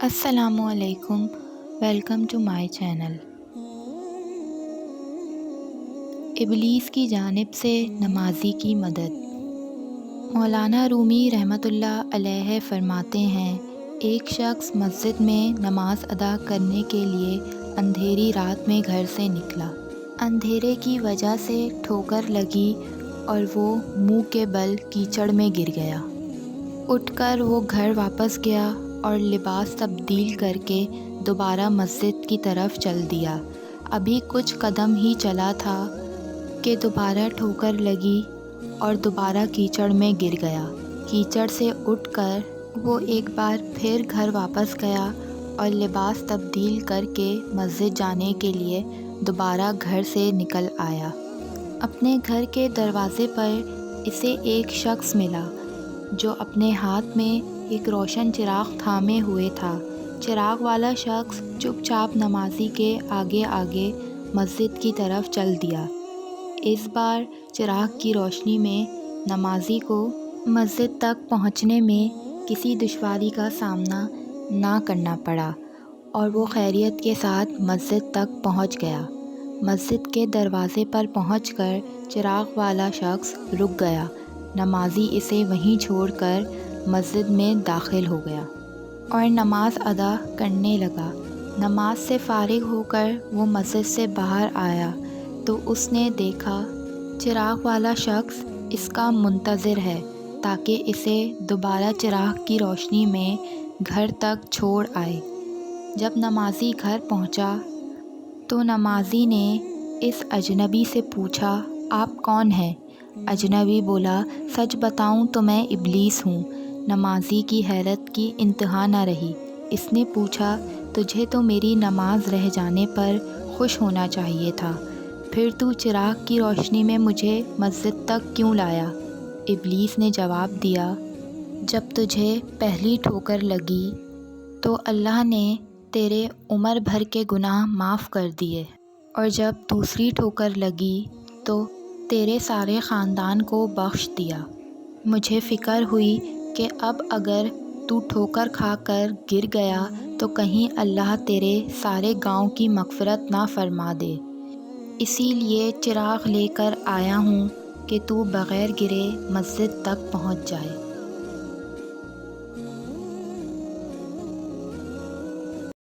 السلام علیکم، welcome to my channel. ابلیس کی جانب سے نمازی کی مدد۔ مولانا رومی رحمۃ اللہ علیہ فرماتے ہیں، ایک شخص مسجد میں نماز ادا کرنے کے لیے اندھیری رات میں گھر سے نکلا۔ اندھیرے کی وجہ سے ٹھوکر لگی اور وہ منہ کے بل کیچڑ میں گر گیا۔ اٹھ کر وہ گھر واپس گیا اور لباس تبدیل کر کے دوبارہ مسجد کی طرف چل دیا۔ ابھی کچھ قدم ہی چلا تھا کہ دوبارہ ٹھوکر لگی اور دوبارہ کیچڑ میں گر گیا۔ کیچڑ سے اٹھ کر وہ ایک بار پھر گھر واپس گیا اور لباس تبدیل کر کے مسجد جانے کے لیے دوبارہ گھر سے نکل آیا۔ اپنے گھر کے دروازے پر اسے ایک شخص ملا جو اپنے ہاتھ میں ایک روشن چراغ تھامے ہوئے تھا۔ چراغ والا شخص چپ چاپ نمازی کے آگے آگے مسجد کی طرف چل دیا۔ اس بار چراغ کی روشنی میں نمازی کو مسجد تک پہنچنے میں کسی دشواری کا سامنا نہ کرنا پڑا اور وہ خیریت کے ساتھ مسجد تک پہنچ گیا۔ مسجد کے دروازے پر پہنچ کر چراغ والا شخص رک گیا۔ نمازی اسے وہیں چھوڑ کر مسجد میں داخل ہو گیا اور نماز ادا کرنے لگا۔ نماز سے فارغ ہو کر وہ مسجد سے باہر آیا تو اس نے دیکھا چراغ والا شخص اس کا منتظر ہے تاکہ اسے دوبارہ چراغ کی روشنی میں گھر تک چھوڑ آئے۔ جب نمازی گھر پہنچا تو نمازی نے اس اجنبی سے پوچھا، آپ کون ہیں؟ اجنبی بولا، سچ بتاؤں تو میں ابلیس ہوں۔ نمازی کی حیرت کی انتہا نہ رہی۔ اس نے پوچھا، تجھے تو میری نماز رہ جانے پر خوش ہونا چاہیے تھا، پھر تو چراغ کی روشنی میں مجھے مسجد تک کیوں لایا؟ ابلیس نے جواب دیا، جب تجھے پہلی ٹھوکر لگی تو اللہ نے تیرے عمر بھر کے گناہ معاف کر دیے، اور جب دوسری ٹھوکر لگی تو تیرے سارے خاندان کو بخش دیا۔ مجھے فکر ہوئی کہ اب اگر تو ٹھوکر کھا کر گر گیا تو کہیں اللہ تیرے سارے گاؤں کی مغفرت نہ فرما دے، اسی لیے چراغ لے کر آیا ہوں کہ تو بغیر گرے مسجد تک پہنچ جائے۔